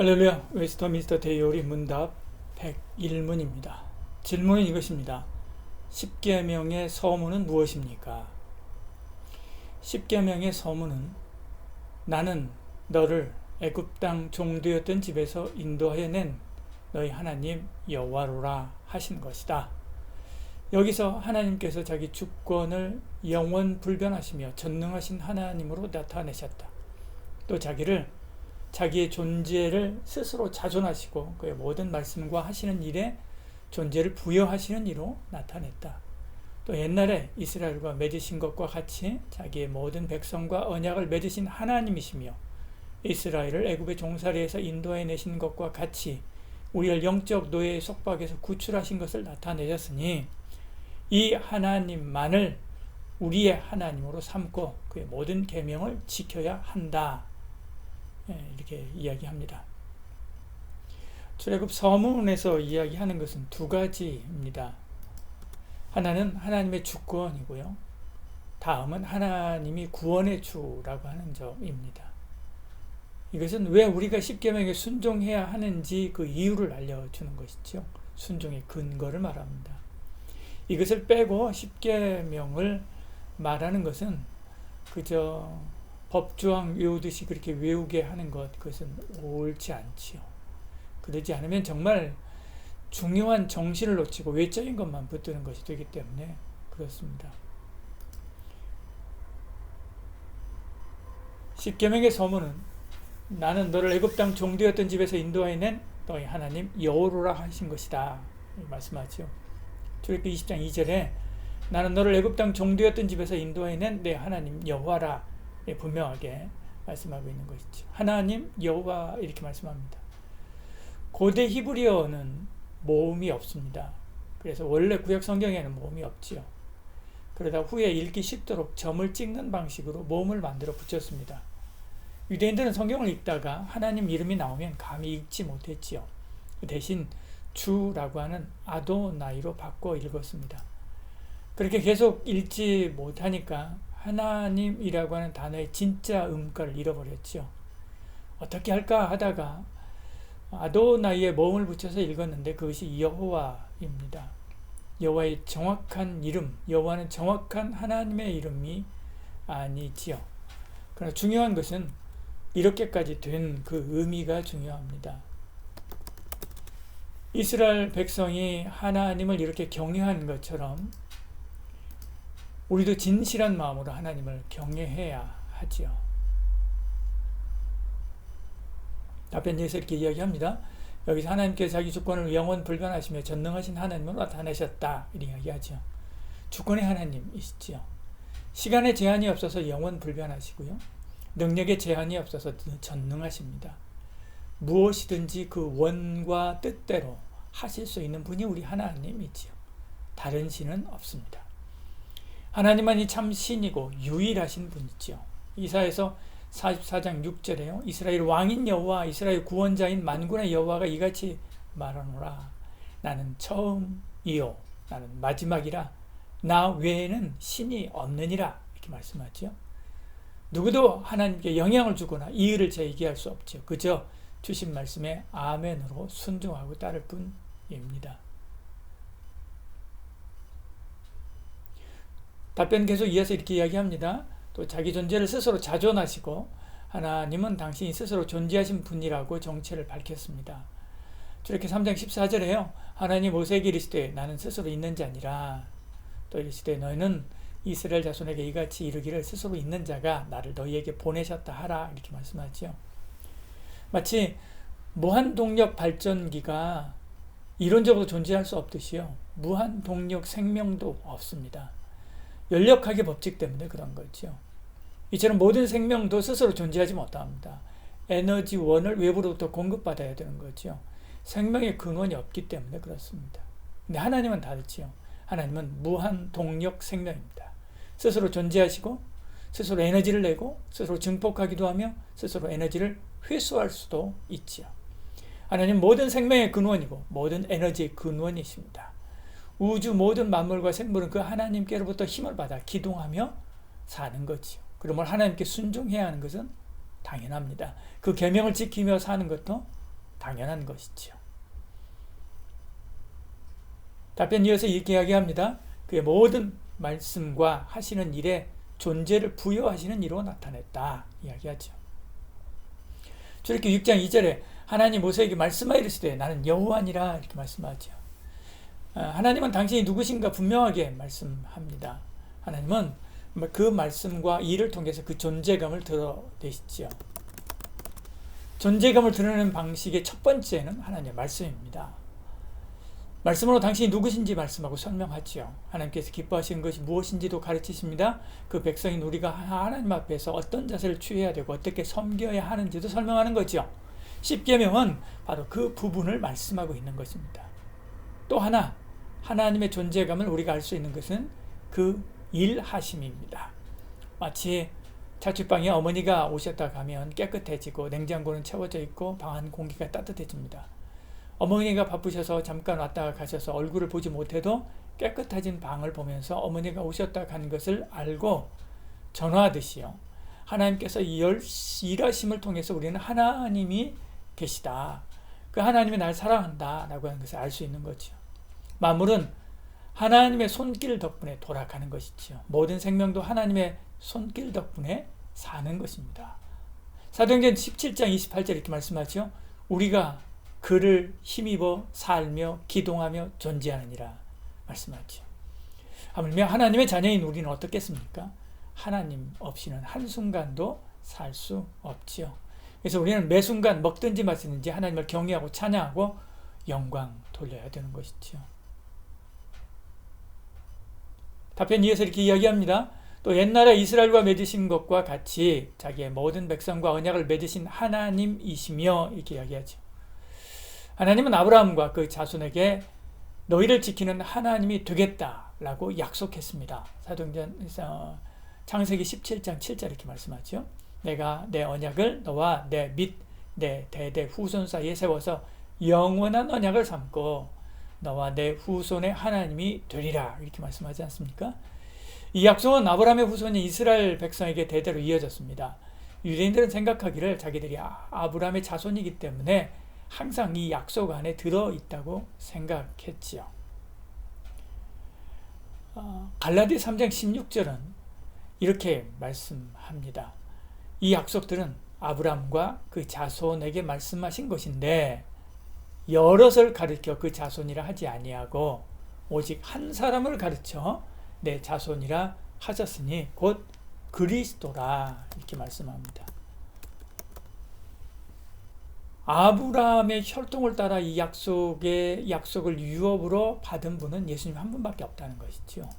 할렐루야. 웨스터민스터 데이오리 문답 101문입니다. 질문은 이것입니다. 십계명의 서문은 무엇입니까? 십계명의 서문은 나는 너를 애굽 땅 종되었던 집에서 인도하여 낸 너희 하나님 여호와로라 하신 것이다. 여기서 하나님께서 자기 주권을 영원 불변하시며 전능하신 하나님으로 나타내셨다. 또 자기의 존재를 스스로 자존하시고 그의 모든 말씀과 하시는 일에 존재를 부여하시는 이로 나타냈다. 또 옛날에 이스라엘과 맺으신 것과 같이 자기의 모든 백성과 언약을 맺으신 하나님이시며 이스라엘을 애굽의 종살이에서 인도해내신 것과 같이 우리를 영적 노예의 속박에서 구출하신 것을 나타내셨으니 이 하나님만을 우리의 하나님으로 삼고 그의 모든 계명을 지켜야 한다. 이렇게 이야기합니다. 출애굽 서문에서 이야기하는 것은 두 가지입니다. 하나는 하나님의 주권이고요. 다음은 하나님이 구원의 주라고 하는 점입니다. 이것은 왜 우리가 십계명에 순종해야 하는지 그 이유를 알려주는 것이죠. 순종의 근거를 말합니다. 이것을 빼고 십계명을 말하는 것은 그저 법조항 외우듯이 그렇게 외우게 하는 것, 그것은 옳지 않지요. 그러지 않으면 정말 중요한 정신을 놓치고 외적인 것만 붙드는 것이 되기 때문에 그렇습니다. 십계명의 서문은 나는 너를 애굽 땅 종되었던 집에서 인도하여 낸 너희 하나님 여호와라 하신 것이다 말씀하죠. 출애굽기 20장 2절에 나는 너를 애굽 땅 종되었던 집에서 인도하여 낸 내 하나님 여호와라 분명하게 말씀하고 있는 것이죠. 하나님 여호와 이렇게 말씀합니다. 고대 히브리어는 모음이 없습니다. 그래서 원래 구약 성경에는 모음이 없지요. 그러다 후에 읽기 쉽도록 점을 찍는 방식으로 모음을 만들어 붙였습니다. 유대인들은 성경을 읽다가 하나님 이름이 나오면 감히 읽지 못했지요. 대신 주라고 하는 아도나이로 바꿔 읽었습니다. 그렇게 계속 읽지 못하니까 하나님이라고 하는 단어의 진짜 음가를 잃어버렸죠. 어떻게 할까 하다가 아도나이에 모음을 붙여서 읽었는데 그것이 여호와입니다. 여호와의 정확한 이름, 여호와는 정확한 하나님의 이름이 아니지요. 그러나 중요한 것은 이렇게까지 된 그 의미가 중요합니다. 이스라엘 백성이 하나님을 이렇게 경외하는 것처럼 우리도 진실한 마음으로 하나님을 경외해야 하지요. 답변에서 이렇게 이야기합니다. 여기서 하나님께서 자기 주권을 영원 불변하시며 전능하신 하나님으로 나타내셨다. 이렇게 이야기하죠. 주권의 하나님이시지요. 시간의 제한이 없어서 영원 불변하시고요. 능력의 제한이 없어서 전능하십니다. 무엇이든지 그 원과 뜻대로 하실 수 있는 분이 우리 하나님이지요. 다른 신은 없습니다. 하나님만이 참 신이고 유일하신 분이지요. 이사야서 44장 6절에요. 이스라엘 왕인 여호와 이스라엘 구원자인 만군의 여호와가 이같이 말하노라. 나는 처음이요 나는 마지막이라 나 외에는 신이 없느니라. 이렇게 말씀하죠. 누구도 하나님께 영향을 주거나 이의를 제기할 수 없죠. 그저 주신 말씀에 아멘으로 순종하고 따를 뿐입니다. 답변 계속 이어서 이렇게 이야기합니다. 또 자기 존재를 스스로 자존하시고 하나님은 당신이 스스로 존재하신 분이라고 정체를 밝혔습니다. 출애굽기 3장 14절에요. 하나님 모세에게 이르시되 나는 스스로 있는 자니라. 또 이르시되 너희는 이스라엘 자손에게 이같이 이르기를 스스로 있는 자가 나를 너희에게 보내셨다 하라. 이렇게 말씀하죠. 마치 무한동력 발전기가 이론적으로 존재할 수 없듯이요. 무한동력 생명도 없습니다. 연력학의 법칙 때문에 그런 거죠. 이처럼 모든 생명도 스스로 존재하지 못합니다. 에너지원을 외부로부터 공급받아야 되는 거죠. 생명의 근원이 없기 때문에 그렇습니다. 근데 하나님은 다르지요. 하나님은 무한 동력 생명입니다. 스스로 존재하시고 스스로 에너지를 내고 스스로 증폭하기도 하며 스스로 에너지를 회수할 수도 있지요. 하나님은 모든 생명의 근원이고 모든 에너지의 근원이십니다. 우주 모든 만물과 생물은 그 하나님께로부터 힘을 받아 기동하며 사는 거지요. 그러므로 하나님께 순종해야 하는 것은 당연합니다. 그 계명을 지키며 사는 것도 당연한 것이지요. 답변 이어서 이렇게 이야기합니다. 그의 모든 말씀과 하시는 일에 존재를 부여하시는 이로 나타냈다 이야기하죠. 출애굽기 6장 2절에 하나님 모세에게 말씀하여 이르시되 나는 여호와니라 이렇게 말씀하죠. 하나님은 당신이 누구신가 분명하게 말씀합니다. 하나님은 그 말씀과 일을 통해서 그 존재감을 드러내시죠. 존재감을 드러내는 방식의 첫 번째는 하나님의 말씀입니다. 말씀으로 당신이 누구신지 말씀하고 설명하지요. 하나님께서 기뻐하시는 것이 무엇인지도 가르치십니다. 그 백성인 우리가 하나님 앞에서 어떤 자세를 취해야 되고 어떻게 섬겨야 하는지도 설명하는 거죠. 십계명은 바로 그 부분을 말씀하고 있는 것입니다. 또 하나 하나님의 존재감을 우리가 알 수 있는 것은 그 일하심입니다. 마치 자취방에 어머니가 오셨다 가면 깨끗해지고 냉장고는 채워져 있고 방 안 공기가 따뜻해집니다. 어머니가 바쁘셔서 잠깐 왔다가 가셔서 얼굴을 보지 못해도 깨끗해진 방을 보면서 어머니가 오셨다 간 것을 알고 전화하듯이요. 하나님께서 일하심을 통해서 우리는 하나님이 계시다. 그 하나님이 날 사랑한다 라고 하는 것을 알 수 있는 거죠. 만물은 하나님의 손길 덕분에 돌아가는 것이지요. 모든 생명도 하나님의 손길 덕분에 사는 것입니다. 사도행전 17장 28절 이렇게 말씀하죠. 우리가 그를 힘입어 살며 기동하며 존재하느니라 말씀하죠. 하물며 하나님의 자녀인 우리는 어떻겠습니까? 하나님 없이는 한순간도 살 수 없지요. 그래서 우리는 매 순간 먹든지 마시든지 하나님을 경외하고 찬양하고 영광 돌려야 되는 것이지요. 답변 이어서 이렇게 이야기합니다. 또 옛날에 이스라엘과 맺으신 것과 같이 자기의 모든 백성과 언약을 맺으신 하나님이시며 이렇게 이야기하죠. 하나님은 아브라함과 그 자손에게 너희를 지키는 하나님이 되겠다라고 약속했습니다. 사도행전 창세기 17장 7절 이렇게 말씀하죠. 내가 내 언약을 너와 내 및 내 대대 후손 사이에 세워서 영원한 언약을 삼고 너와 내 후손의 하나님이 되리라 이렇게 말씀하지 않습니까? 이 약속은 아브라함의 후손인 이스라엘 백성에게 대대로 이어졌습니다. 유대인들은 생각하기를 자기들이 아브라함의 자손이기 때문에 항상 이 약속 안에 들어있다고 생각했지요. 갈라디 3장 16절은 이렇게 말씀합니다. 이 약속들은 아브라함과 그 자손에게 말씀하신 것인데 여럿을 가르쳐 그 자손이라 하지 아니하고 오직 한 사람을 가르쳐 내 자손이라 하셨으니 곧 그리스도라 이렇게 말씀합니다. 아브라함의 혈통을 따라 이 약속을 유업으로 받은 분은 예수님 한 분밖에 없다는 것이죠.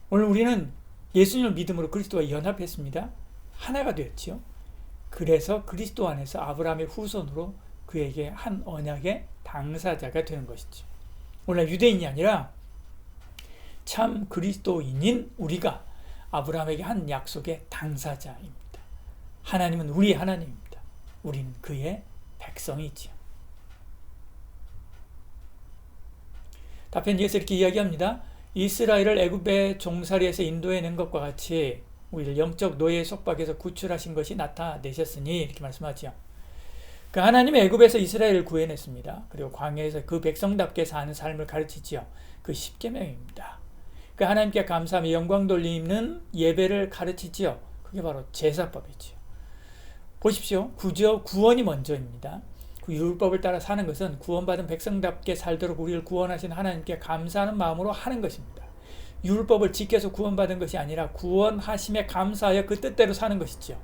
오늘 우리는 예수님을 믿음으로 그리스도와 연합했습니다. 하나가 되었죠. 그래서 그리스도 안에서 아브라함의 후손으로 그에게 한 언약의 당사자가 되는 것이죠. 오늘 유대인이 아니라 참 그리스도인인 우리가 아브라함에게 한 약속의 당사자입니다. 하나님은 우리의 하나님입니다. 우리는 그의 백성이지요. 답변 이어서 이렇게 이야기합니다. 이스라엘을 애굽의 종살이에서 인도해낸 것과 같이 우리를 영적 노예의 속박에서 구출하신 것이 나타내셨으니 이렇게 말씀하죠. 그 하나님의 애굽에서 이스라엘을 구해냈습니다. 그리고 광야에서 그 백성답게 사는 삶을 가르치지요. 그 십계명입니다. 그 하나님께 감사하며 영광 돌리는 예배를 가르치지요. 그게 바로 제사법이지요. 보십시오. 구원이 먼저입니다. 그 율법을 따라 사는 것은 구원받은 백성답게 살도록 우리를 구원하신 하나님께 감사하는 마음으로 하는 것입니다. 율법을 지켜서 구원받은 것이 아니라 구원하심에 감사하여 그 뜻대로 사는 것이죠.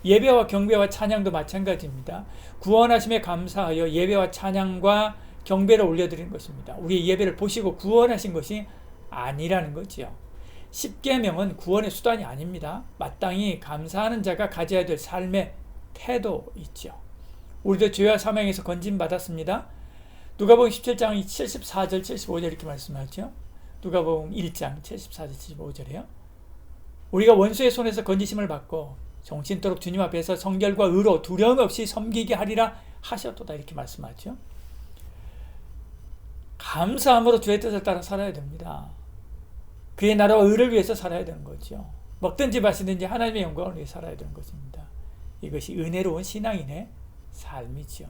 예배와 경배와 찬양도 마찬가지입니다. 구원하심에 감사하여 예배와 찬양과 경배를 올려드리는 것입니다. 우리의 예배를 보시고 구원하신 것이 아니라는 거지요. 십계명은 구원의 수단이 아닙니다. 마땅히 감사하는 자가 가져야 될 삶의 태도이죠. 우리도 죄와 사망에서 건진받았습니다. 누가복음 17장 74절 75절 이렇게 말씀하죠. 누가복음 1장 74절 75절이요. 우리가 원수의 손에서 건지심을 받고 정신토록 주님 앞에서 성결과 의로 두려움 없이 섬기게 하리라 하셨도다 이렇게 말씀하죠. 감사함으로 주의 뜻을 따라 살아야 됩니다. 그의 나라와 의를 위해서 살아야 되는 거죠. 먹든지 마시든지 하나님의 영광을 위해 살아야 되는 것입니다. 이것이 은혜로운 신앙인의 삶이지요.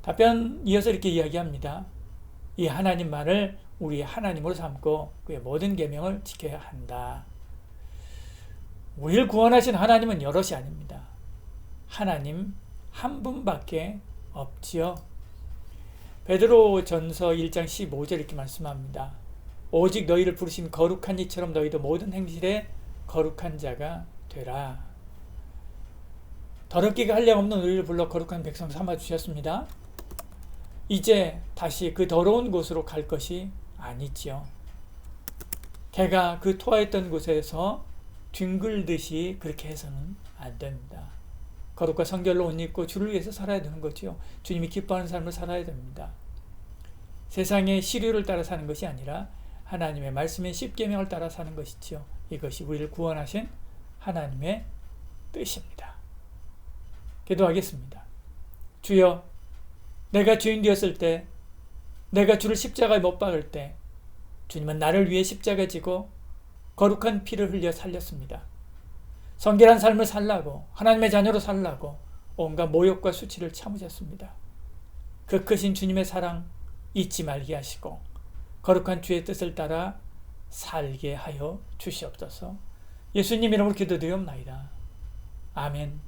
답변 이어서 이렇게 이야기합니다. 이 하나님 말을 우리 하나님으로 삼고 그의 모든 계명을 지켜야 한다. 우리를 구원하신 하나님은 여럿이 아닙니다. 하나님 한 분밖에 없지요. 베드로전서 1장 15절 이렇게 말씀합니다. 오직 너희를 부르신 거룩한 이처럼 너희도 모든 행실에 거룩한 자가 되라. 더럽기가 한량없는 우리를 불러 거룩한 백성 삼아 주셨습니다. 이제 다시 그 더러운 곳으로 갈 것이 아니지요. 개가 그 토하였던 곳에서 뒹굴듯이 그렇게 해서는 안 됩니다. 거룩과 성결로 옷 입고 주를 위해서 살아야 되는 거지요. 주님이 기뻐하는 삶을 살아야 됩니다. 세상의 시류를 따라 사는 것이 아니라 하나님의 말씀의 십계명을 따라 사는 것이지요. 이것이 우리를 구원하신 하나님의 뜻입니다. 기도하겠습니다. 주여, 내가 주인 되었을 때, 내가 주를 십자가에 못 박을 때 주님은 나를 위해 십자가 지고 거룩한 피를 흘려 살렸습니다. 성결한 삶을 살라고, 하나님의 자녀로 살라고 온갖 모욕과 수치를 참으셨습니다. 그 크신 주님의 사랑 잊지 말게 하시고 거룩한 주의 뜻을 따라 살게 하여 주시옵소서. 예수님 이름으로 기도드리옵나이다. 아멘.